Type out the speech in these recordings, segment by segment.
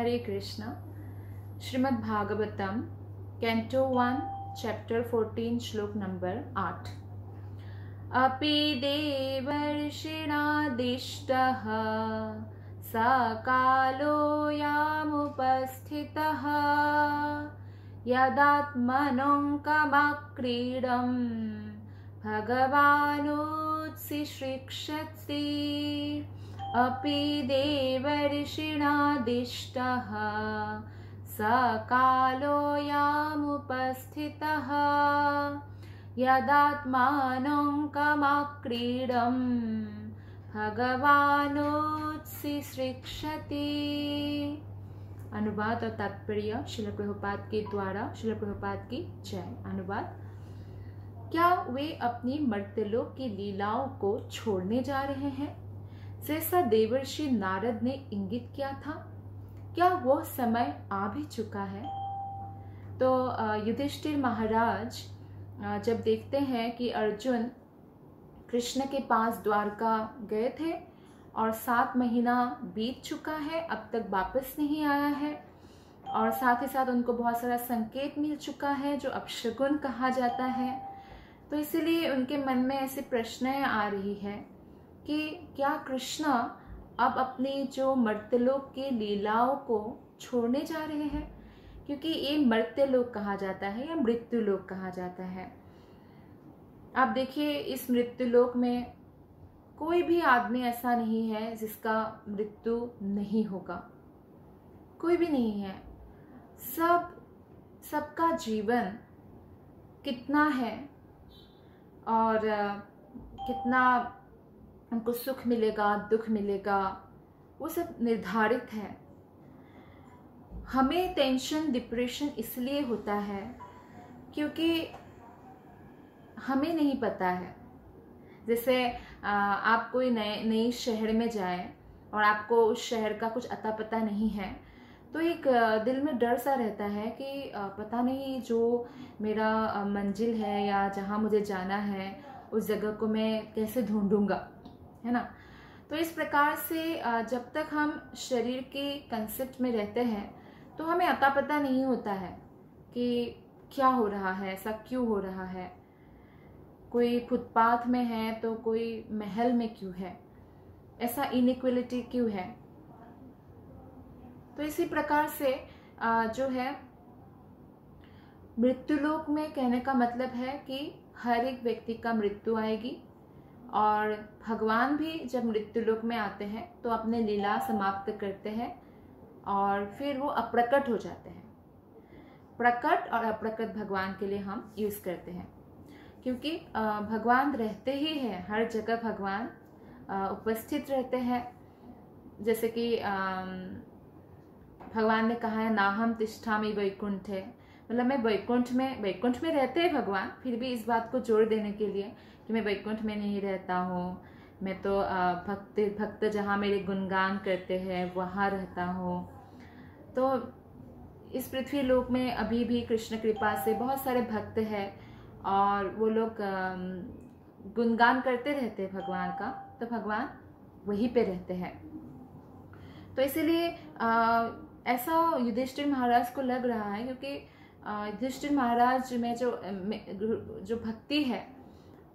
हरे Krishna. Shrimad Bhagavatam canto 1 chapter 14 श्लोक number 8। अपि देवर्षिणादिष्टः स कालो यामुपस्थितः यदात्मनोऽङ्कमाक्रीडं भगवानुत्सिश्रिक्षति। अपि देवर्षिणादिष्टः स कालो यामुपस्थितः यदात्मानोऽङ्कमाक्रीडं भगवानुत्सिश्रिक्षति। अनुवाद और तात्पर्य श्रील प्रभुपाद के द्वारा। श्रील प्रभुपाद की जय। अनुवाद। क्या वे अपनी मर्त्यलोक की लीलाओं को छोड़ने जा रहे हैं, जैसा देवर्षि नारद ने इंगित किया था? क्या वह समय आ भी चुका है? तो युधिष्ठिर महाराज जब देखते हैं कि अर्जुन कृष्ण के पास द्वारका गए थे और 7 महीना बीत चुका है, अब तक वापस नहीं आया है, और साथ ही साथ उनको बहुत सारा संकेत मिल चुका है जो अपशकुन कहा जाता है, तो इसीलिए उनके मन में ऐसे प्रश्न आ रही है कि क्या कृष्ण अब अपनी जो मर्त्यलोक की लीलाओं को छोड़ने जा रहे हैं, क्योंकि ये मर्त्यलोक कहा जाता है या मृत्युलोक कहा जाता है। आप देखिए, इस मृत्युलोक में कोई भी आदमी ऐसा नहीं है जिसका मृत्यु नहीं होगा, कोई भी नहीं है। सबका जीवन कितना है और कितना उनको सुख मिलेगा, दुख मिलेगा, वो सब निर्धारित है। हमें टेंशन, डिप्रेशन इसलिए होता है क्योंकि हमें नहीं पता है। जैसे आप कोई नए शहर में जाएं और आपको उस शहर का कुछ अता पता नहीं है, तो एक दिल में डर सा रहता है कि पता नहीं जो मेरा मंजिल है या जहाँ मुझे जाना है उस जगह को मैं कैसे ढूंढूंगा, है ना। तो इस प्रकार से जब तक हम शरीर के कंसेप्ट में रहते हैं तो हमें अता पता नहीं होता है कि क्या हो रहा है, ऐसा क्यों हो रहा है। कोई फुटपाथ में है तो कोई महल में क्यों है, ऐसा इनइक्वलिटी क्यों है। तो इसी प्रकार से जो है मृत्युलोक में कहने का मतलब है कि हर एक व्यक्ति का मृत्यु आएगी, और भगवान भी जब मृत्युलोक में आते हैं तो अपने लीला समाप्त करते हैं और फिर वो अप्रकट हो जाते हैं। प्रकट और अप्रकट भगवान के लिए हम यूज़ करते हैं, क्योंकि भगवान रहते ही हैं, हर जगह भगवान उपस्थित रहते हैं। जैसे कि भगवान ने कहा है, नाहम तिष्ठामि वैकुंठे, मतलब मैं वैकुंठ में रहते हैं भगवान, फिर भी इस बात को जोड़ देने के लिए कि मैं वैकुंठ में नहीं रहता हूँ, मैं तो भक्त जहाँ मेरे गुणगान करते हैं वहाँ रहता हूँ। तो इस पृथ्वी लोक में अभी भी कृष्ण कृपा से बहुत सारे भक्त हैं और वो लोग गुणगान करते रहते हैं भगवान का, तो भगवान वहीं पे रहते हैं। तो इसीलिए ऐसा युधिष्ठिर महाराज को लग रहा है, क्योंकि युधिष्ठिर महाराज में जो भक्ति है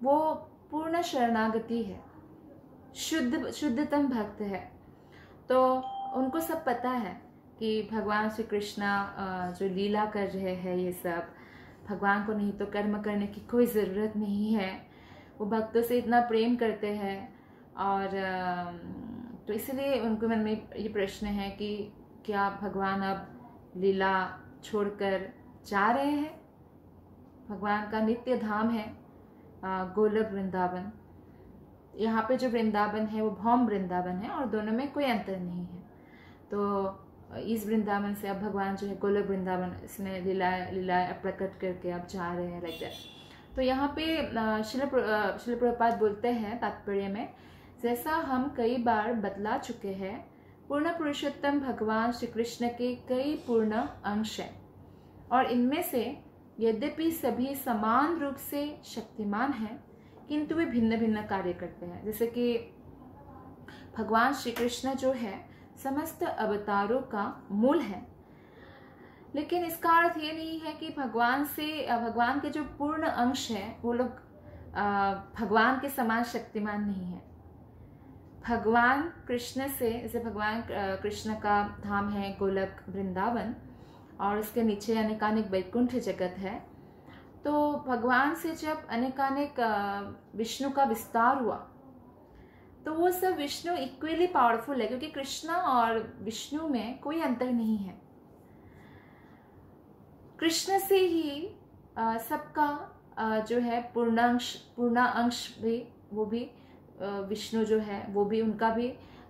वो पूर्ण शरणागति है, शुद्धतम भक्त है। तो उनको सब पता है कि भगवान श्री कृष्णा जो लीला कर रहे हैं, ये सब भगवान को नहीं तो कर्म करने की कोई ज़रूरत नहीं है। वो भक्तों से इतना प्रेम करते हैं, और तो इसलिए उनके मन में ये प्रश्न है कि क्या भगवान अब लीला छोड़कर जा रहे हैं। भगवान का नित्य धाम है गोलोक वृंदावन। यहाँ पे जो वृंदावन है वो भौम वृंदावन है और दोनों में कोई अंतर नहीं है। तो इस वृंदावन से अब भगवान जो है गोलोक वृंदावन, इसमें लीला प्रकट करके अब जा रहे हैं, लाइक दैट। तो यहाँ पे श्रील प्रभुपाद बोलते हैं तात्पर्य में, जैसा हम कई बार बतला चुके हैं, पूर्ण पुरुषोत्तम भगवान श्री कृष्ण के कई पूर्ण अंश हैं, और इनमें से यद्यपि सभी समान रूप से शक्तिमान हैं, किंतु वे भिन्न भिन्न कार्य करते हैं। जैसे कि भगवान श्री कृष्ण जो है समस्त अवतारों का मूल है। लेकिन इसका अर्थ ये नहीं है कि भगवान के जो पूर्ण अंश है वो लोग भगवान के समान शक्तिमान नहीं है। भगवान कृष्ण से, जैसे भगवान कृष्ण का धाम है गोलक वृंदावन और उसके नीचे अनेकानेक वैकुंठ जगत है, तो भगवान से जब अनेकानेक विष्णु का विस्तार हुआ तो वो सब विष्णु इक्वली पावरफुल है, क्योंकि कृष्ण और विष्णु में कोई अंतर नहीं है। कृष्ण से ही सबका जो है पूर्ण अंश भी, वो भी विष्णु जो है वो भी, उनका भी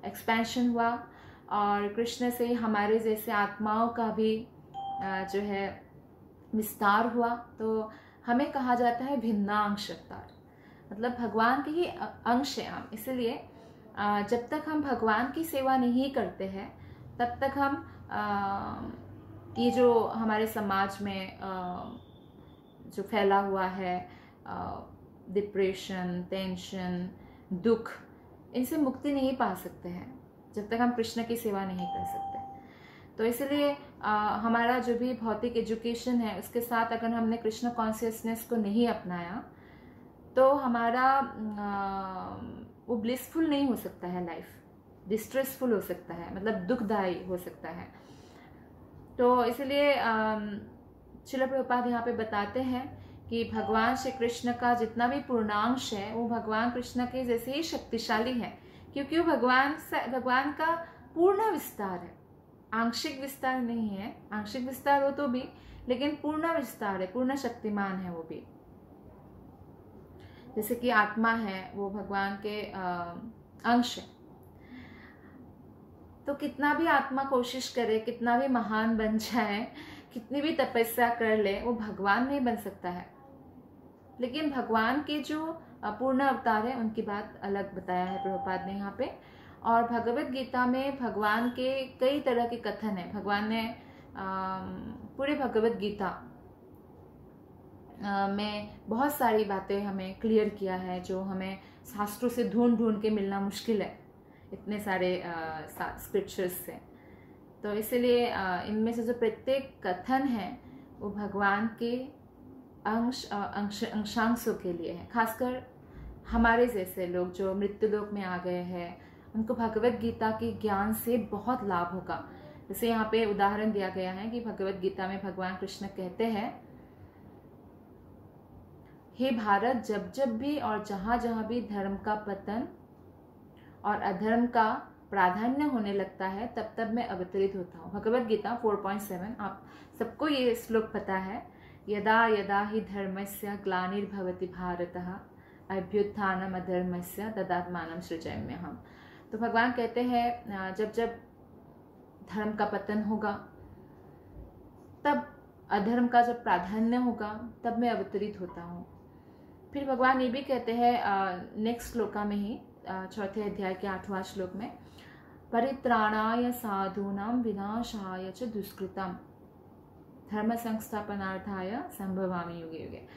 एक्सपेंशन हुआ और कृष्ण से हमारे जैसे आत्माओं का भी जो है विस्तार हुआ। तो हमें कहा जाता है भिन्नांश अवतार, मतलब भगवान के ही अंश है हम। इसलिए जब तक हम भगवान की सेवा नहीं करते हैं तब तक हम ये जो हमारे समाज में जो फैला हुआ है डिप्रेशन, टेंशन, दुख, इनसे मुक्ति नहीं पा सकते हैं जब तक हम कृष्ण की सेवा नहीं कर सकते। तो इसलिए हमारा जो भी भौतिक एजुकेशन है उसके साथ अगर हमने कृष्ण कॉन्शियसनेस को नहीं अपनाया तो हमारा वो ब्लिसफुल नहीं हो सकता है, लाइफ डिस्ट्रेसफुल हो सकता है, मतलब दुखदायी हो सकता है। तो इसलिए श्रील प्रभुपाद यहाँ पे बताते हैं कि भगवान श्री कृष्ण का जितना भी पूर्णांश है वो भगवान कृष्ण के जैसे ही शक्तिशाली है, क्योंकि वो भगवान का पूर्ण विस्तार है, आंशिक विस्तार नहीं है। आंशिक विस्तार हो तो भी, लेकिन पूर्ण विस्तार है, पूर्ण शक्तिमान है वो भी। जैसे कि आत्मा है वो भगवान के अंश है। तो कितना भी आत्मा कोशिश करे, कितना भी महान बन जाए, कितनी भी तपस्या कर ले, वो भगवान नहीं बन सकता है। लेकिन भगवान के जो पूर्ण अवतार है उनकी बात अलग बताया है प्रभुपाद ने यहाँ पे। और भगवत गीता में भगवान के कई तरह के कथन है। भगवान ने पूरे भगवत गीता में बहुत सारी बातें हमें क्लियर किया है जो हमें शास्त्रों से ढूंढ ढूंढ के मिलना मुश्किल है, इतने सारे स्क्रिप्चर्स से। तो इसलिए इनमें से जो प्रत्येक कथन है वो भगवान के अंशांशों के लिए है। खासकर हमारे जैसे लोग जो मृत्युलोक में आ गए हैं उनको भगवत गीता के ज्ञान से बहुत लाभ होगा। जैसे यहाँ पे उदाहरण दिया गया है कि भगवत गीता में भगवान कृष्ण कहते हैं, हे भारत, जब जब भी और जहाँ जहाँ भी धर्म का पतन और अधर्म का प्राधान्य होने लगता है तब तब मैं अवतरित होता हूँ। भगवत गीता 4.7, आप सबको ये श्लोक पता है। यदा यदा ही धर्मस्य ग्लानिर्भवति भारतः अभ्युत्थानम अधर्मस्य तदात्मानं सृजाम्यहम्। तो भगवान कहते हैं जब जब धर्म का पतन होगा, तब अधर्म का जब प्राधान्य होगा, तब मैं अवतरित होता हूँ। फिर भगवान ये भी कहते हैं नेक्स्ट श्लोका में ही, चौथे अध्याय के 8वां श्लोक में, परित्राणाय साधूनां विनाशाय च दुष्कृतम् धर्म संस्थापनार्थाय संभवामि युगे युगे।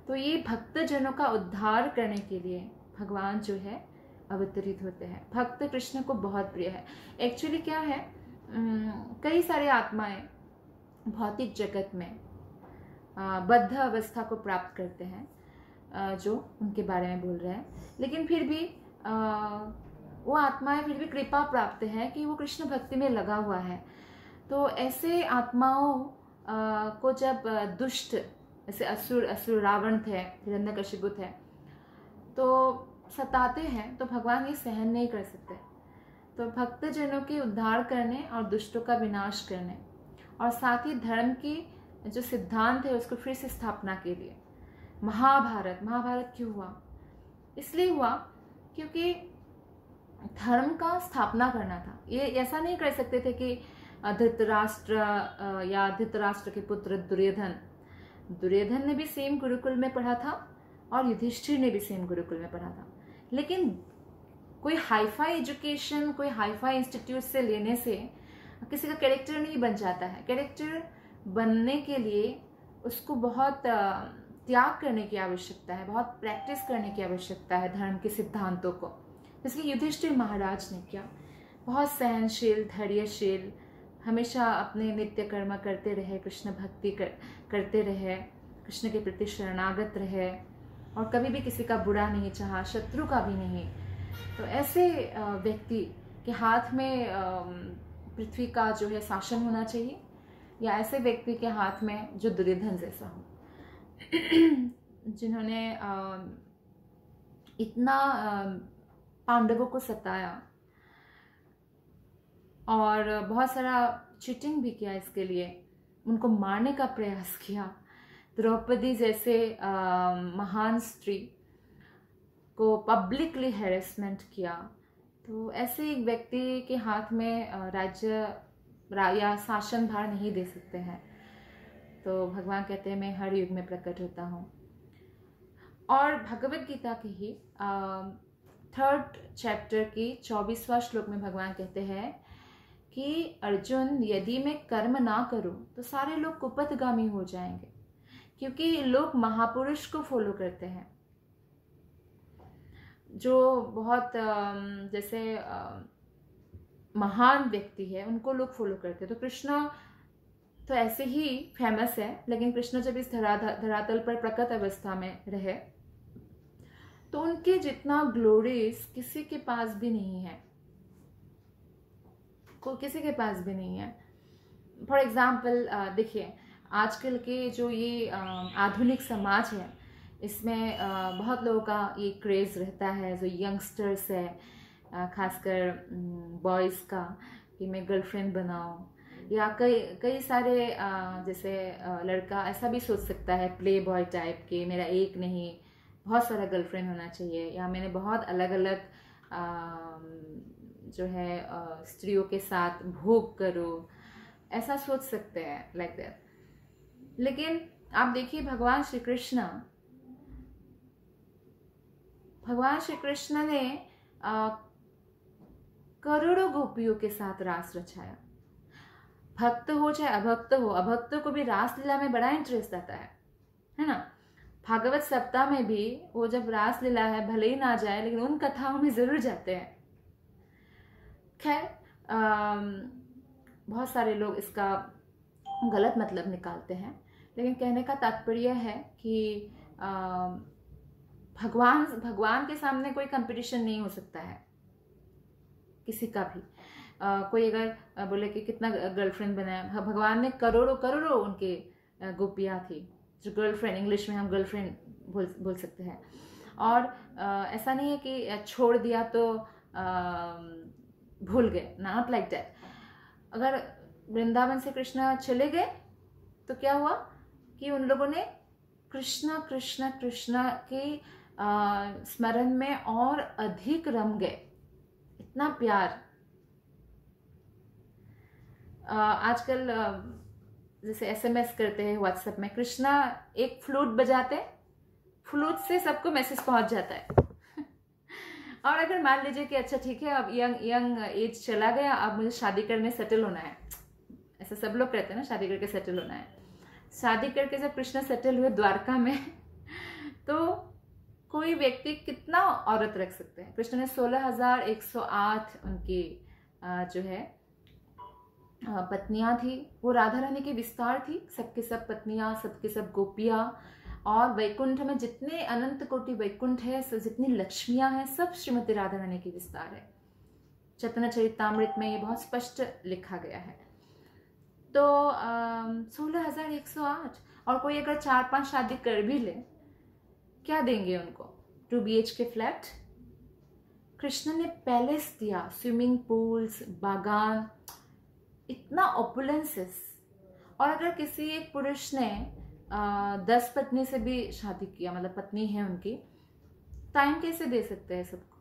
तो ये भक्त जनों का उद्धार करने के लिए भगवान जो है अवतरित होते हैं। भक्त कृष्ण को बहुत प्रिय है। एक्चुअली क्या है, कई सारे आत्माएं भौतिक जगत में बद्ध अवस्था को प्राप्त करते हैं, जो उनके बारे में बोल रहे हैं, लेकिन फिर भी वो आत्माएं फिर भी कृपा प्राप्त है कि वो कृष्ण भक्ति में लगा हुआ है। तो ऐसे आत्माओं को जब दुष्ट, जैसे असुर रावण थे, हिरण्यकशिपु थे, तो सताते हैं, तो भगवान ये सहन नहीं कर सकते। तो भक्त जनों के उद्धार करने और दुष्टों का विनाश करने और साथ ही धर्म की जो सिद्धांत है उसको फिर से स्थापना के लिए महाभारत क्यों हुआ? इसलिए हुआ क्योंकि धर्म का स्थापना करना था। ये ऐसा नहीं कर सकते थे कि धृतराष्ट्र या धृतराष्ट्र के पुत्र दुर्योधन ने भी सेम गुरुकुल में पढ़ा था और युधिष्ठिर ने भी सेम गुरुकुल में पढ़ा था, लेकिन कोई हाईफाई एजुकेशन, कोई हाईफाई इंस्टीट्यूट से लेने से किसी का कैरेक्टर नहीं बन जाता है। कैरेक्टर बनने के लिए उसको बहुत त्याग करने की आवश्यकता है, बहुत प्रैक्टिस करने की आवश्यकता है धर्म के सिद्धांतों को। इसलिए युधिष्ठिर महाराज ने किया, बहुत सहनशील, धैर्यशील, हमेशा अपने नित्य कर्म करते रहे, कृष्ण भक्ति करते रहे, कृष्ण के प्रति शरणागत रहे और कभी भी किसी का बुरा नहीं चाहा, शत्रु का भी नहीं। तो ऐसे व्यक्ति के हाथ में पृथ्वी का जो है शासन होना चाहिए, या ऐसे व्यक्ति के हाथ में जो दुर्योधन जैसा हो, जिन्होंने इतना पांडवों को सताया और बहुत सारा चीटिंग भी किया, इसके लिए उनको मारने का प्रयास किया। द्रौपदी जैसे महान स्त्री को पब्लिकली हैरेसमेंट किया। तो ऐसे एक व्यक्ति के हाथ में राज्य या शासन भार नहीं दे सकते हैं। तो भगवान कहते हैं मैं हर युग में प्रकट होता हूँ। और भगवत गीता के ही 3rd चैप्टर की 24वां श्लोक में भगवान कहते हैं कि अर्जुन, यदि मैं कर्म ना करूं तो सारे लोग कुपथगामी हो जाएंगे, क्योंकि लोग महापुरुष को फॉलो करते हैं, जो बहुत जैसे महान व्यक्ति है उनको लोग फॉलो करते हैं। तो कृष्ण तो ऐसे ही फेमस है, लेकिन कृष्ण जब इस धरातल पर प्रकट अवस्था में रहे तो उनके जितना ग्लोरीज किसी के पास भी नहीं है, किसी के पास भी नहीं है। फॉर एग्जाम्पल देखिए, आजकल के जो ये आधुनिक समाज है, इसमें बहुत लोगों का ये क्रेज़ रहता है, जो यंगस्टर्स है, खासकर बॉयज़ का, कि मैं गर्लफ्रेंड बनाऊं, या कई सारे जैसे लड़का ऐसा भी सोच सकता है प्ले बॉय टाइप के, मेरा एक नहीं बहुत सारा गर्लफ्रेंड होना चाहिए, या मैंने बहुत अलग अलग जो है स्त्रियों के साथ भोग करो, ऐसा सोच सकते हैं, लाइक दैट। लेकिन आप देखिए भगवान श्री कृष्ण ने करोड़ों गोपियों के साथ रास रचाया। भक्त हो चाहे अभक्त हो, अभक्तों को भी रासलीला में बड़ा इंटरेस्ट आता है ना। भागवत सप्ताह में भी वो जब रासलीला है, भले ही ना जाए लेकिन उन कथाओं में जरूर जाते हैं। खैर, बहुत सारे लोग इसका गलत मतलब निकालते हैं, लेकिन कहने का तात्पर्य है कि भगवान के सामने कोई कंपटीशन नहीं हो सकता है किसी का भी। कोई अगर बोले कि कितना गर्लफ्रेंड बनाया, भगवान ने करोड़ों उनके गोपियाँ थी, जो गर्लफ्रेंड, इंग्लिश में हम गर्लफ्रेंड बोल सकते हैं। और ऐसा नहीं है कि छोड़ दिया तो भूल गए, नॉट लाइक दैट। अगर वृंदावन से कृष्ण चले गए तो क्या हुआ कि उन लोगों ने कृष्ण कृष्ण कृष्ण के स्मरण में और अधिक रम गए, इतना प्यार। आजकल जैसे SMS करते हैं व्हाट्सएप में, कृष्णा एक फ्लूट बजाते, फ्लूट से सबको मैसेज पहुंच जाता है। और अगर मान लीजिए कि अच्छा ठीक है, अब यंग एज चला गया, अब मुझे शादी करने सेटल होना है, ऐसा सब लोग कहते हैं ना, शादी करके सेटल होना है। शादी करके जब कृष्ण सेटल हुए द्वारका में तो कोई व्यक्ति कितना औरत रख सकते हैं? कृष्ण ने 16,108 उनकी जो है पत्नियां थी, वो राधा रानी की विस्तार थी, सबके सब पत्नियां, सबके सब गोपियां। और वैकुंठ में जितने अनंत कोटि वैकुंठ है, जितनी लक्ष्मियां हैं, सब श्रीमती राधा रानी की विस्तार है। चैतन्य चरितामृत में ये बहुत स्पष्ट लिखा गया है। तो 16,108, और कोई अगर 4-5 शादी कर भी ले, क्या देंगे उनको? 2 BHK फ्लैट? कृष्ण ने पैलेस दिया, स्विमिंग पूल्स, बागान, इतना ओपुलेंसेस। और अगर किसी एक पुरुष ने 10 पत्नी से भी शादी किया, मतलब पत्नी है उनकी, टाइम कैसे दे सकते हैं सबको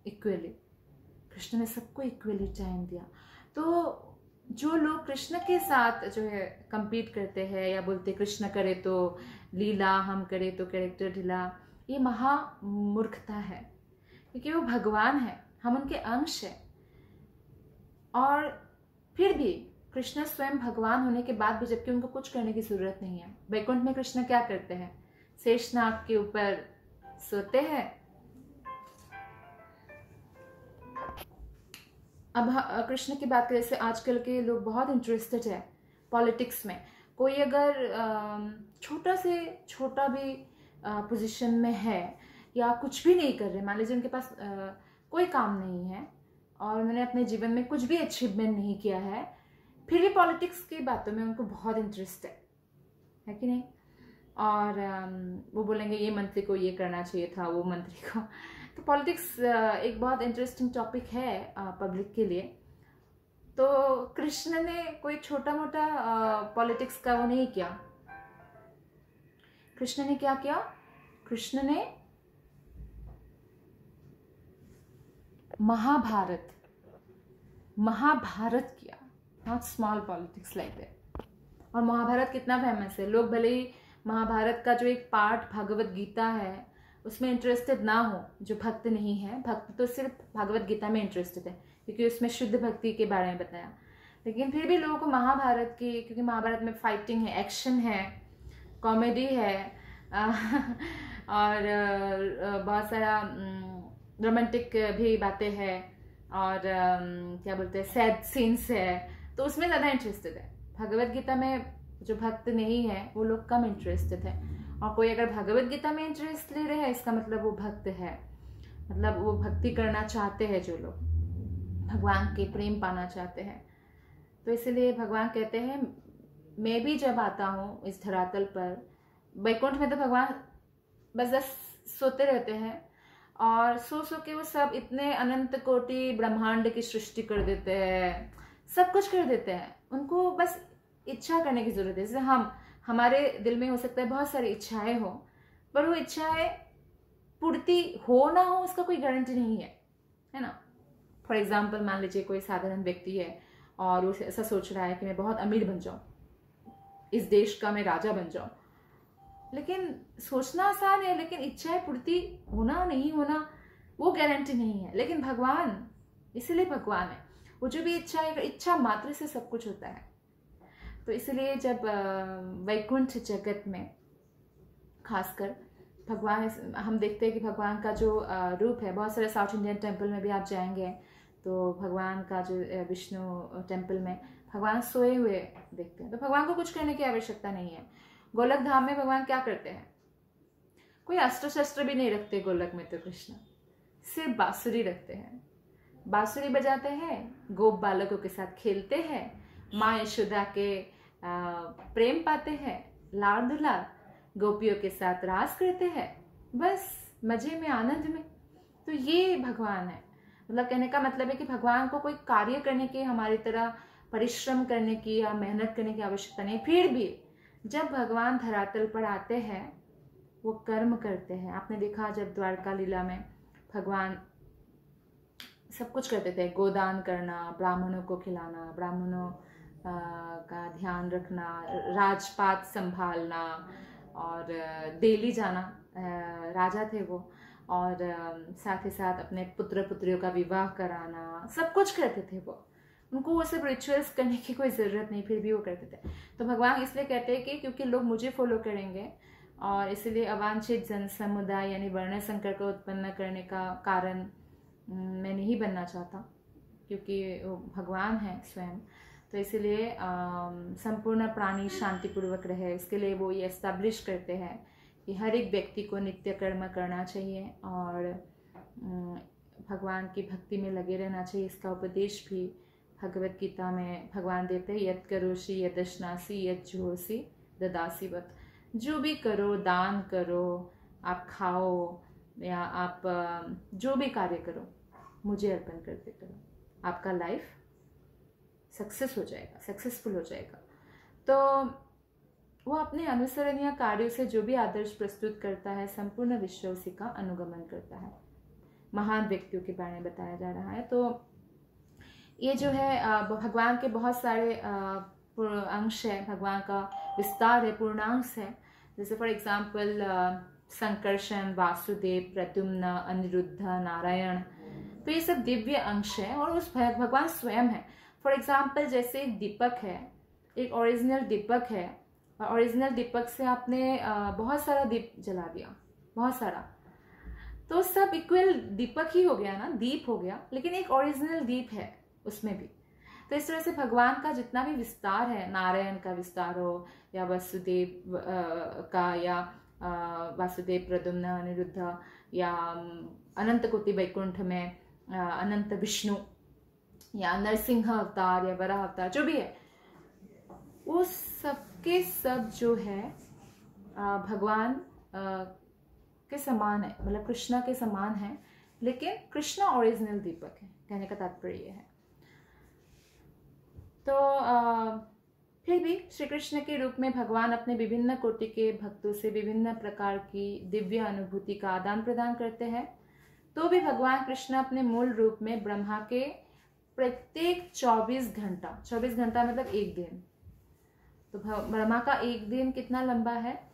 इक्वली? कृष्ण ने सबको इक्वली टाइम दिया। तो जो लोग कृष्ण के साथ जो है compete करते हैं, या बोलते कृष्ण करे तो लीला, हम करे तो कैरेक्टर ढीला, ये महा मूर्खता है, क्योंकि वो भगवान है, हम उनके अंश हैं। और फिर भी कृष्ण स्वयं भगवान होने के बाद भी, जबकि उनको कुछ करने की जरूरत नहीं है, वैकुंठ में कृष्ण क्या करते हैं? शेषनाग के ऊपर सोते हैं, अब कृष्ण की बात करें, जैसे आजकल के लोग बहुत इंटरेस्टेड है पॉलिटिक्स में। कोई अगर छोटा से छोटा भी पोजीशन में है या कुछ भी नहीं कर रहे, मान लीजिए उनके पास कोई काम नहीं है और उन्होंने अपने जीवन में कुछ भी अचीवमेंट नहीं किया है, फिर भी पॉलिटिक्स की बातों में उनको बहुत इंटरेस्ट है कि नहीं। और वो बोलेंगे ये मंत्री को ये करना चाहिए था, वो मंत्री को। तो पॉलिटिक्स एक बहुत इंटरेस्टिंग टॉपिक है पब्लिक के लिए। तो कृष्ण ने कोई छोटा मोटा पॉलिटिक्स का वो नहीं किया। कृष्ण ने क्या किया? कृष्ण ने महाभारत किया, not small politics like that. और महाभारत कितना फेमस है, लोग भले ही महाभारत का जो एक पार्ट भगवत गीता है उसमें इंटरेस्टेड ना हो, जो भक्त नहीं है, भक्त तो सिर्फ भगवत गीता में इंटरेस्टेड है क्योंकि उसमें शुद्ध भक्ति के बारे में बताया, लेकिन फिर भी लोगों को महाभारत की, क्योंकि महाभारत में फाइटिंग है, एक्शन है, कॉमेडी है और बहुत सारा रोमांटिक भी बातें हैं और क्या बोलते हैं सैड सीन्स है, तो उसमें ज़्यादा इंटरेस्टेड है। भगवत गीता में जो भक्त नहीं है वो लोग कम इंटरेस्टेड है। और कोई अगर भगवत गीता में इंटरेस्ट ले रहे हैं, इसका मतलब वो भक्त है, मतलब वो भक्ति करना चाहते हैं, जो लोग भगवान के प्रेम पाना चाहते हैं। तो इसलिए भगवान कहते हैं मैं भी जब आता हूँ इस धरातल पर, वैकुंठ में तो भगवान बस सोते रहते हैं और सो के वो सब इतने अनंत कोटि ब्रह्मांड की सृष्टि कर देते हैं, सब कुछ कर देते हैं। उनको बस इच्छा करने की जरूरत है। जैसे हमारे दिल में हो सकता है बहुत सारी इच्छाएं हो, पर वो इच्छाएं पूर्ति हो ना हो उसका कोई गारंटी नहीं है ना। फॉर एग्जाम्पल मान लीजिए कोई साधारण व्यक्ति है और वो ऐसा सोच रहा है कि मैं बहुत अमीर बन जाऊं, इस देश का मैं राजा बन जाऊं, लेकिन सोचना आसान है, लेकिन इच्छाएं पूर्ति होना नहीं होना वो गारंटी नहीं है। लेकिन भगवान, इसीलिए भगवान है, वो जो भी इच्छा है, इच्छा मात्र से सब कुछ होता है। तो इसलिए जब वैकुंठ जगत में खासकर भगवान, हम देखते हैं कि भगवान का जो रूप है, बहुत सारे साउथ इंडियन टेम्पल में भी आप जाएंगे तो भगवान का जो विष्णु टेम्पल में भगवान सोए हुए देखते हैं। तो भगवान को कुछ करने की आवश्यकता नहीं है। गोलक धाम में भगवान क्या करते हैं? कोई अस्त्र शस्त्र भी नहीं रखते गोलक में, तो कृष्ण सिर्फ बांसुरी रखते हैं, बांसुरी बजाते हैं, गोप बालकों के साथ खेलते हैं, माँ यशोदा के प्रेम पाते हैं, लाड दुलार, गोपियों के साथ रास करते हैं, बस मजे में, आनंद में। तो ये भगवान है। मतलब कहने का मतलब है कि भगवान को कोई कार्य करने की, हमारी तरह परिश्रम करने की या मेहनत करने की आवश्यकता नहीं। फिर भी जब भगवान धरातल पर आते हैं वो कर्म करते हैं। आपने देखा जब द्वारका लीला में भगवान सब कुछ करते थे, गोदान करना, ब्राह्मणों को खिलाना, ब्राह्मणों का ध्यान रखना, राजपाट संभालना और दिल्ली जाना, राजा थे वो, और साथ ही साथ अपने पुत्र पुत्रियों का विवाह कराना, सब कुछ करते थे वो। उनको वो सब रिचुअल्स करने की कोई ज़रूरत नहीं, फिर भी वो करते थे। तो भगवान इसलिए कहते हैं कि क्योंकि लोग मुझे फॉलो करेंगे, और इसलिए अवांछित जन समुदाय यानी वर्ण संकर को उत्पन्न करने का कारण मैं नहीं बनना चाहता, क्योंकि वो भगवान है स्वयं। तो इसलिए संपूर्ण प्राणी शांतिपूर्वक रहे, इसके लिए वो ये एस्टैब्लिश करते हैं कि हर एक व्यक्ति को नित्य कर्म करना चाहिए और भगवान की भक्ति में लगे रहना चाहिए। इसका उपदेश भी भगवत गीता में भगवान देते हैं, यत् करोषि यदश्नासि यत् जुहोसि ददासि वत्। जो भी करो, दान करो, आप खाओ या आप जो भी कार्य करो, मुझे अर्पण करके करो, आपका लाइफ सक्सेस हो जाएगा, सक्सेसफुल हो जाएगा। तो वो अपने अनुसरणीय कार्यों से जो भी आदर्श प्रस्तुत करता है, संपूर्ण विश्व उसी का अनुगमन करता है। महान व्यक्तियों के बारे में बताया जा रहा है। तो ये जो है भगवान के बहुत सारे अंश है, भगवान का विस्तार है, पूर्णांश है। जैसे फॉर एग्जाम्पल संकर्षण, वासुदेव, प्रद्युम्न, अनिरुद्ध, नारायण, तो ये सब दिव्य अंश है और उस भगवान स्वयं है। फॉर एग्जाम्पल जैसे एक दीपक है, एक ओरिजिनल दीपक है, और ओरिजिनल दीपक से आपने बहुत सारा दीप जला दिया, बहुत सारा, तो सब इक्वल दीपक ही हो गया ना, दीप हो गया, लेकिन एक ओरिजिनल दीप है, उसमें भी। तो इस तरह से भगवान का जितना भी विस्तार है, नारायण का विस्तार हो या वसुदेव का, या वासुदेव, प्रद्युम्न, अनिरुद्ध, या अनंत कोटि वैकुंठ में अनंत विष्णु, या नरसिंह अवतार या वराह अवतार, जो भी है, वो सबके सब जो है भगवान के समान है, मतलब कृष्णा के समान है, लेकिन कृष्णा ओरिजिनल दीपक है, कहने का तात्पर्य है। तो फिर भी श्री कृष्ण के रूप में भगवान अपने विभिन्न कोटि के भक्तों से विभिन्न प्रकार की दिव्य अनुभूति का आदान प्रदान करते हैं। तो भी भगवान कृष्ण अपने मूल रूप में ब्रह्मा के प्रत्येक 24 घंटा मतलब एक दिन, तो ब्रह्मा का एक दिन कितना लंबा है?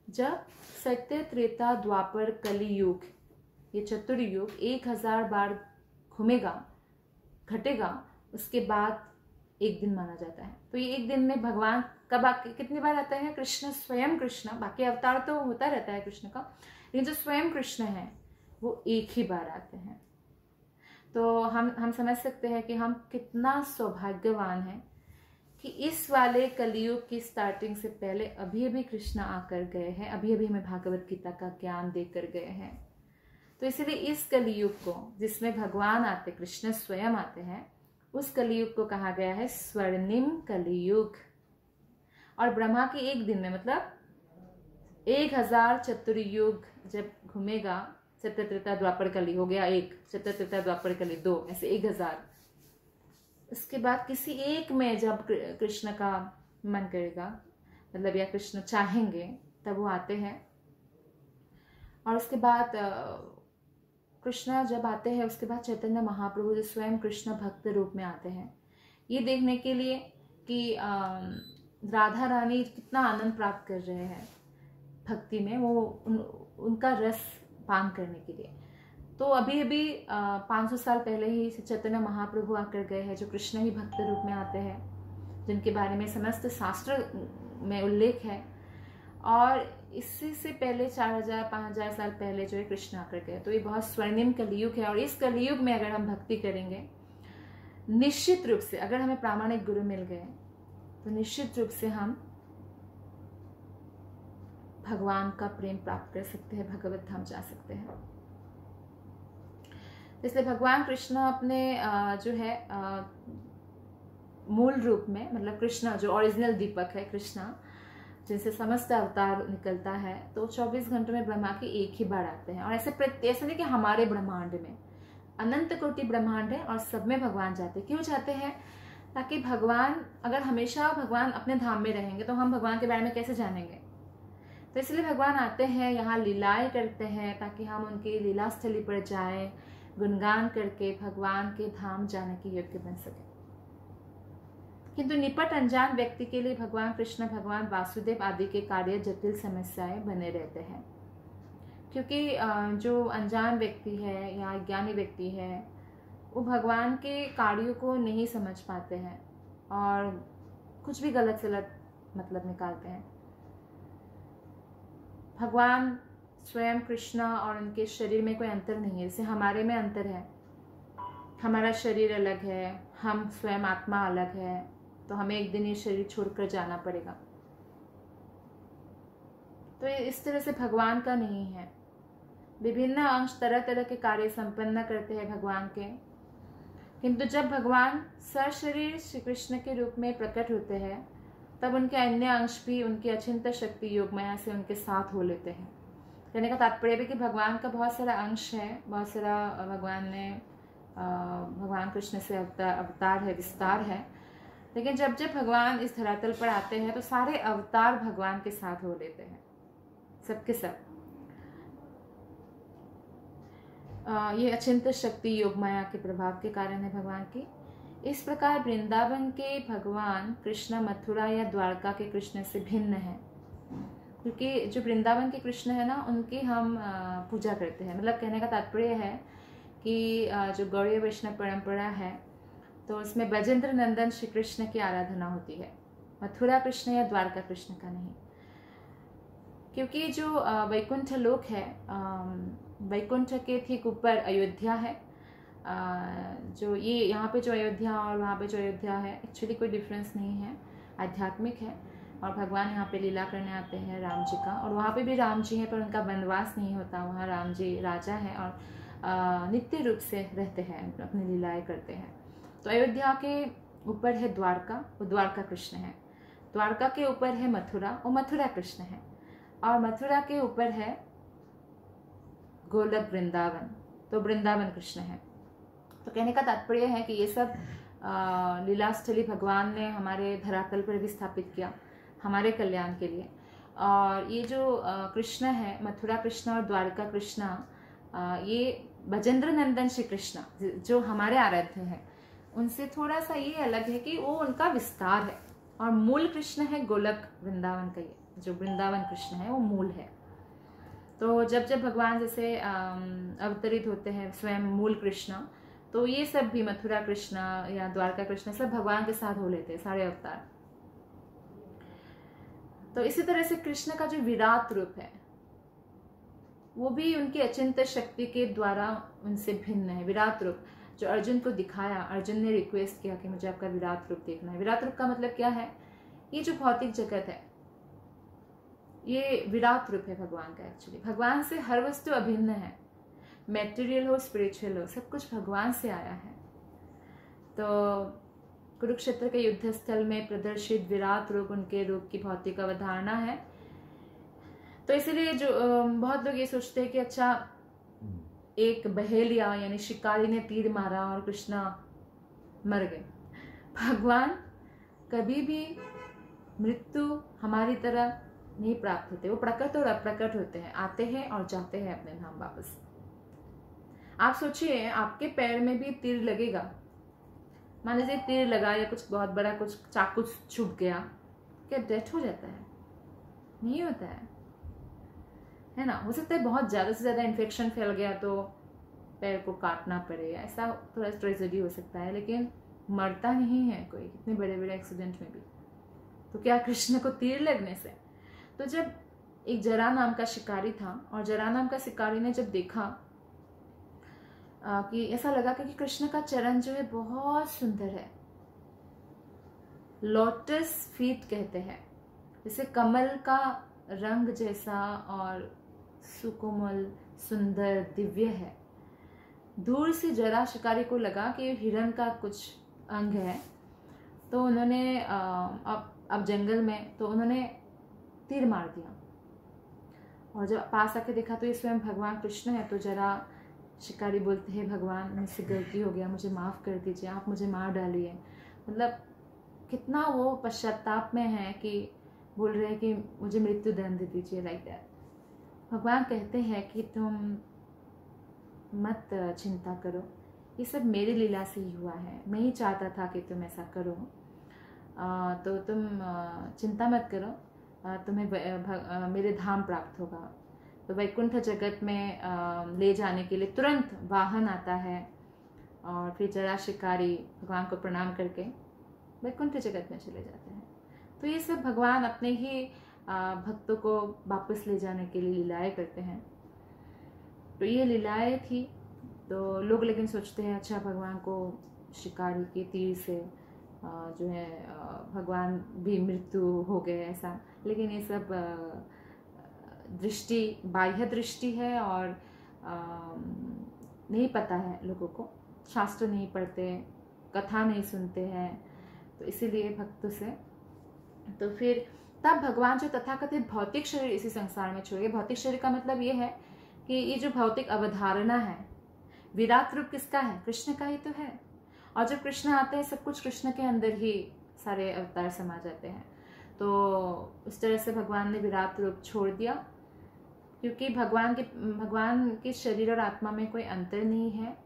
जब सत्य, त्रेता, द्वापर, कली युग, ये चतुर्युग 1000 बार घूमेगा, घटेगा, उसके बाद एक दिन माना जाता है। तो ये एक दिन में भगवान कब कितनी बार आता है? कृष्ण, स्वयं कृष्ण, बाकी अवतार तो होता रहता है कृष्ण का, लेकिन जो स्वयं कृष्ण है वो एक ही बार आते हैं। तो हम समझ सकते हैं कि हम कितना सौभाग्यवान हैं कि इस वाले कलयुग की स्टार्टिंग से पहले अभी अभी कृष्ण आकर गए हैं, अभी अभी हमें भागवत गीता का ज्ञान देकर गए हैं। तो इसीलिए इस कलयुग को, जिसमें भगवान आते, कृष्ण स्वयं आते हैं, उस कलयुग को कहा गया है स्वर्णिम कलयुग। और ब्रह्मा के एक दिन में, मतलब 1000 चतुर्युग जब घूमेगा, सत्य, त्रेता, द्वापर, कली हो गया एक, सत्य, त्रेता, द्वापर, कली 2, ऐसे 1000। उसके बाद किसी एक में जब कृष्ण का मन करेगा, मतलब या कृष्ण चाहेंगे, तब वो आते हैं। और उसके बाद कृष्ण जब आते हैं, उसके बाद चैतन्य महाप्रभु जो स्वयं कृष्ण भक्त रूप में आते हैं, ये देखने के लिए कि राधा रानी कितना आनंद प्राप्त कर रहे हैं भक्ति में, वो उनका रस पान करने के लिए। तो अभी अभी 500 साल पहले ही चैतन्य महाप्रभु आकर गए हैं, जो कृष्ण ही भक्त रूप में आते हैं, जिनके बारे में समस्त शास्त्र में उल्लेख है। और इससे से पहले 4000-5000 साल पहले जो है कृष्ण आकर गए। तो ये बहुत स्वर्णिम कलयुग है। और इस कलयुग में अगर हम भक्ति करेंगे, निश्चित रूप से अगर हमें प्रामाणिक गुरु मिल गए, तो निश्चित रूप से हम भगवान का प्रेम प्राप्त कर सकते हैं, भगवत धाम जा सकते हैं। इसलिए भगवान कृष्ण अपने जो है मूल रूप में, मतलब कृष्ण जो ओरिजिनल दीपक है, कृष्णा जिनसे समस्त अवतार निकलता है, तो 24 घंटों में ब्रह्मा की एक ही बार आते हैं। और ऐसे नहीं कि हमारे ब्रह्मांड में अनंत कोटि ब्रह्मांड है और सब में भगवान जाते हैं। क्यों जाते हैं? ताकि भगवान, अगर हमेशा भगवान अपने धाम में रहेंगे तो हम भगवान के बारे में कैसे जानेंगे? तो इसलिए भगवान आते हैं, यहाँ लीलाएं करते हैं, ताकि हम उनकी लीला स्थली पर जाएं, गुणगान करके भगवान के धाम जाने के योग्य बन सके। किंतु निपट अनजान व्यक्ति के लिए भगवान कृष्ण, भगवान वासुदेव आदि के कार्य जटिल समस्याएं बने रहते हैं, क्योंकि जो अनजान व्यक्ति है या ज्ञानी व्यक्ति है, वो भगवान के कार्यों को नहीं समझ पाते हैं और कुछ भी गलत सलत मतलब निकालते हैं। भगवान स्वयं कृष्ण और उनके शरीर में कोई अंतर नहीं है, जैसे हमारे में अंतर है। हमारा शरीर अलग है, हम स्वयं आत्मा अलग है, तो हमें एक दिन ये शरीर छोड़कर जाना पड़ेगा। तो ये इस तरह से भगवान का नहीं है। विभिन्न अंश तरह तरह के कार्य संपन्न करते हैं भगवान के, किंतु जब भगवान सशरीर श्री कृष्ण के रूप में प्रकट होते हैं, तब उनके अन्य अंश भी उनकी अचिंत शक्ति योगमाया से उनके साथ हो लेते हैं। कहने का तात्पर्य भी कि भगवान का बहुत सारा अंश है, बहुत सारा भगवान कृष्ण से अवतार है, विस्तार है। लेकिन जब जब भगवान इस धरातल पर आते हैं, तो सारे अवतार भगवान के साथ हो लेते हैं, सबके सब। ये अचिंत शक्ति योगमाया के प्रभाव के कारण है भगवान की। इस प्रकार वृंदावन के भगवान कृष्ण मथुरा या द्वारका के कृष्ण से भिन्न है, क्योंकि जो वृंदावन के कृष्ण है ना, उनकी हम पूजा करते हैं। मतलब कहने का तात्पर्य है कि जो गौड़ीय वैष्णव परंपरा है, तो उसमें ब्रजेंद्र नंदन श्री कृष्ण की आराधना होती है, मथुरा कृष्ण या द्वारका कृष्ण का नहीं। क्योंकि जो वैकुंठ लोक है, वैकुंठ के ठीक ऊपर अयोध्या है, जो ये यहाँ पे जो अयोध्या और वहाँ पे जो अयोध्या है, एक्चुअली कोई डिफरेंस नहीं है, आध्यात्मिक है। और भगवान यहाँ पे लीला करने आते हैं राम जी का, और वहाँ पे भी राम जी हैं पर उनका वनवास नहीं होता, वहाँ राम जी राजा हैं और नित्य रूप से रहते हैं, अपनी लीलाएं करते हैं। तो अयोध्या के ऊपर है द्वारका, वो द्वारका कृष्ण है। द्वारका के ऊपर है मथुरा, वो मथुरा कृष्ण है। और मथुरा के ऊपर है गोलक वृंदावन, तो वृंदावन कृष्ण है। तो कहने का तात्पर्य है कि ये सब लीलास्थली भगवान ने हमारे धरातल पर भी स्थापित किया हमारे कल्याण के लिए। और ये जो कृष्ण है, मथुरा कृष्ण और द्वारका कृष्ण, ये भजेंद्र नंदन श्री कृष्ण जो हमारे आराध्य हैं, उनसे थोड़ा सा ये अलग है कि वो उनका विस्तार है। और मूल कृष्ण है गोलक वृंदावन का, ये जो वृंदावन कृष्ण है वो मूल है। तो जब जब भगवान जैसे अवतरित होते हैं स्वयं मूल कृष्ण, तो ये सब भी मथुरा कृष्ण या द्वारका कृष्ण सब भगवान के साथ हो लेते हैं, सारे अवतार। तो इसी तरह से कृष्ण का जो विराट रूप है वो भी उनकी अचिंत्य शक्ति के द्वारा उनसे भिन्न है। विराट रूप जो अर्जुन को दिखाया, अर्जुन ने रिक्वेस्ट किया कि मुझे आपका विराट रूप देखना है। विराट रूप का मतलब क्या है? ये जो भौतिक जगत है ये विराट रूप है भगवान का। एक्चुअली भगवान से हर वस्तु अभिन्न है, मैटेरियल हो स्पिरिचुअल हो, सब कुछ भगवान से आया है। तो कुरुक्षेत्र के युद्ध स्थल में प्रदर्शित विराट रूप उनके रूप की भौतिक अवधारणा है। तो इसीलिए जो बहुत लोग ये सोचते हैं कि अच्छा, एक बहेलिया यानी शिकारी ने तीर मारा और कृष्णा मर गए। भगवान कभी भी मृत्यु हमारी तरह नहीं प्राप्त होते, वो प्रकट और अप्रकट होते हैं, आते हैं और जाते हैं अपने धाम वापस। आप सोचिए, आपके पैर में भी तीर लगेगा, मान लीजिए तीर लगा या कुछ बहुत बड़ा कुछ चाकू चुभ गया, क्या डेथ हो जाता है? नहीं होता है ना। हो सकता है बहुत ज़्यादा से ज़्यादा इन्फेक्शन फैल गया तो पैर को काटना पड़े, ऐसा थोड़ा ट्रेजेडी हो सकता है, लेकिन मरता नहीं है कोई, कितने बड़े बड़े एक्सीडेंट में भी। तो क्या कृष्ण को तीर लगने से? तो जब एक जरा नाम का शिकारी था, और जरा नाम का शिकारी ने जब देखा कि ऐसा लगा कि कृष्ण का चरण जो है बहुत सुंदर है, लोटस फीट कहते हैं, जैसे कमल का रंग जैसा और सुकोमल सुंदर दिव्य है। दूर से जरा शिकारी को लगा कि हिरण का कुछ अंग है, तो उन्होंने अब जंगल में तो उन्होंने तीर मार दिया। और जब पास आके देखा तो ये स्वयं भगवान कृष्ण है। तो जरा शिकारी बोलते हैं, भगवान मुझसे गलती हो गया, मुझे माफ़ कर दीजिए, आप मुझे मार डालिए। मतलब कितना वो पश्चाताप में है कि बोल रहे हैं कि मुझे मृत्यु दंड दे दीजिए, लाइक दैट। भगवान कहते हैं कि तुम मत चिंता करो, ये सब मेरी लीला से ही हुआ है, मैं ही चाहता था कि तुम ऐसा करो, तो तुम चिंता मत करो, तुम्हें मेरे धाम प्राप्त होगा। तो वैकुंठ जगत में ले जाने के लिए तुरंत वाहन आता है, और फिर जरा शिकारी भगवान को प्रणाम करके वैकुंठ जगत में चले जाते हैं। तो ये सब भगवान अपने ही भक्तों को वापस ले जाने के लिए लीलाएं करते हैं। तो ये लीलाएं थी। तो लोग लेकिन सोचते हैं अच्छा, भगवान को शिकारी के तीर से जो है भगवान भी मृत्यु हो गए, ऐसा। लेकिन ये सब दृष्टि, बाह्य दृष्टि है, और नहीं पता है लोगों को, शास्त्र नहीं पढ़ते, कथा नहीं सुनते हैं, तो इसीलिए भक्तों से। तो फिर तब भगवान जो तथाकथित भौतिक शरीर इसी संसार में छोड़ गए। भौतिक शरीर का मतलब ये है कि ये जो भौतिक अवधारणा है, विराट रूप किसका है? कृष्ण का ही तो है। और जब कृष्ण आते हैं, सब कुछ कृष्ण के अंदर ही सारे अवतार समा जाते हैं। तो इस तरह से भगवान ने विराट रूप छोड़ दिया, क्योंकि भगवान के शरीर और आत्मा में कोई अंतर नहीं है।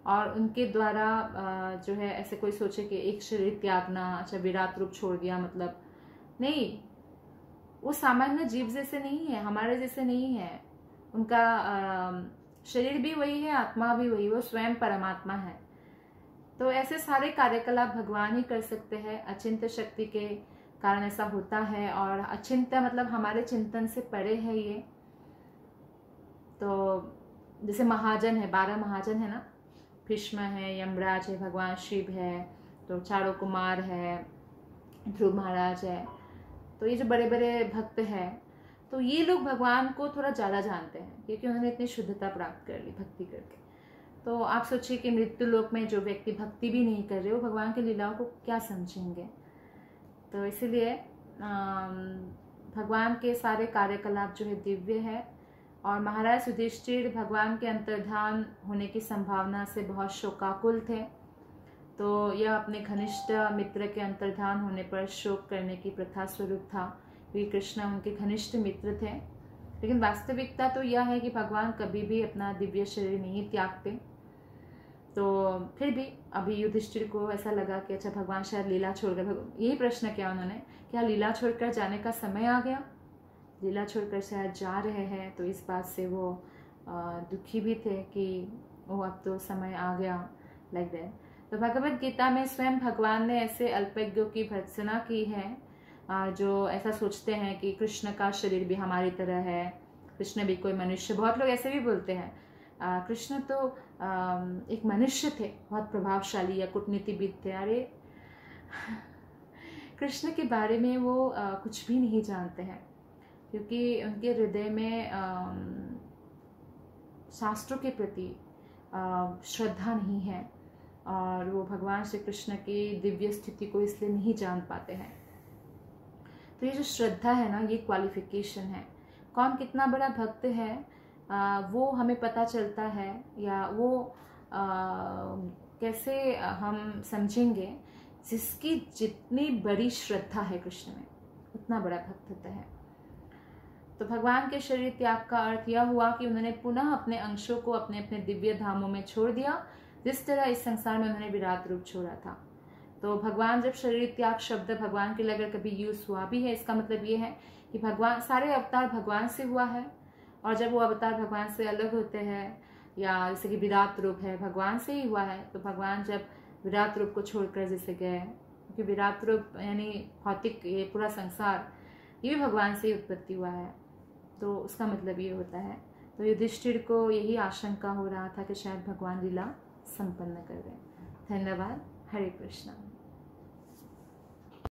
और उनके द्वारा जो है ऐसे कोई सोचे कि एक शरीर त्यागना, अच्छा विराट रूप छोड़ दिया, मतलब नहीं, वो सामान्य जीव जैसे नहीं है, हमारे जैसे नहीं है। उनका शरीर भी वही है, आत्मा भी वही, वो स्वयं परमात्मा है। तो ऐसे सारे कार्यकलाप भगवान ही कर सकते हैं, अचिंत्य शक्ति के कारण ऐसा होता है। और अचिंत्य मतलब हमारे चिंतन से परे है ये। तो जैसे महाजन है, 12 महाजन है ना, भीष्म है, यमराज है, भगवान शिव है, तो चारों कुमार है, ध्रुव महाराज है, तो ये जो बड़े बड़े भक्त हैं, तो ये लोग भगवान को थोड़ा ज़्यादा जानते हैं क्योंकि उन्होंने इतनी शुद्धता प्राप्त कर ली भक्ति करके। तो आप सोचिए कि मृत्यु लोक में जो व्यक्ति भक्ति भी नहीं कर रहे वो भगवान की लीलाओं को क्या समझेंगे। तो इसीलिए भगवान के सारे कार्यकलाप जो है दिव्य है। और महाराज युधिष्ठिर भगवान के अंतर्धान होने की संभावना से बहुत शोकाकुल थे। तो यह अपने घनिष्ठ मित्र के अंतर्धान होने पर शोक करने की प्रथा स्वरूप था, क्योंकि कृष्ण उनके घनिष्ठ मित्र थे। लेकिन वास्तविकता तो यह है कि भगवान कभी भी अपना दिव्य शरीर नहीं त्यागते। तो फिर भी अभी युधिष्ठिर को ऐसा लगा कि अच्छा भगवान शायद लीला छोड़कर, यही प्रश्न किया उन्होंने, क्या लीला छोड़कर जाने का समय आ गया, लीला छोड़कर शायद जा रहे हैं। तो इस बात से वो दुखी भी थे कि वो अब तो समय आ गया, लाइक दैट। तो भगवत गीता में स्वयं भगवान ने ऐसे अल्पज्ञों की भर्त्सना की है जो ऐसा सोचते हैं कि कृष्ण का शरीर भी हमारी तरह है, कृष्ण भी कोई मनुष्य। बहुत लोग ऐसे भी बोलते हैं कृष्ण तो एक मनुष्य थे, बहुत प्रभावशाली या कूटनीतिविद थे। अरे कृष्ण के बारे में वो कुछ भी नहीं जानते हैं, क्योंकि उनके हृदय में शास्त्रों के प्रति श्रद्धा नहीं है और वो भगवान श्री कृष्ण की दिव्य स्थिति को इसलिए नहीं जान पाते हैं। तो ये जो श्रद्धा है ना, ये क्वालिफिकेशन है। कौन कितना बड़ा भक्त है वो हमें पता चलता है, या वो कैसे हम समझेंगे, जिसकी जितनी बड़ी श्रद्धा है कृष्ण में उतना बड़ा भक्त होता है। तो भगवान के शरीर त्याग का अर्थ यह हुआ कि उन्होंने पुनः अपने अंशों को अपने अपने दिव्य धामों में छोड़ दिया, जिस तरह इस संसार में उन्होंने विराट रूप छोड़ा था। तो भगवान जब शरीर त्याग शब्द भगवान के लिए अगर कभी यूज हुआ भी है, इसका मतलब ये है कि भगवान, सारे अवतार भगवान से हुआ है, और जब वो अवतार भगवान से अलग होते हैं, या जैसे कि विराट रूप है भगवान से ही हुआ है, तो भगवान जब विराट रूप को छोड़कर जैसे गए, क्योंकि विराट रूप यानी भौतिक ये पूरा संसार, ये भी भगवान से ही उत्पत्ति हुआ है, तो उसका मतलब ये होता है। तो युधिष्ठिर को यही आशंका हो रहा था कि शायद भगवान लीला संपन्न कर रहे हैं। धन्यवाद। हरे कृष्णा।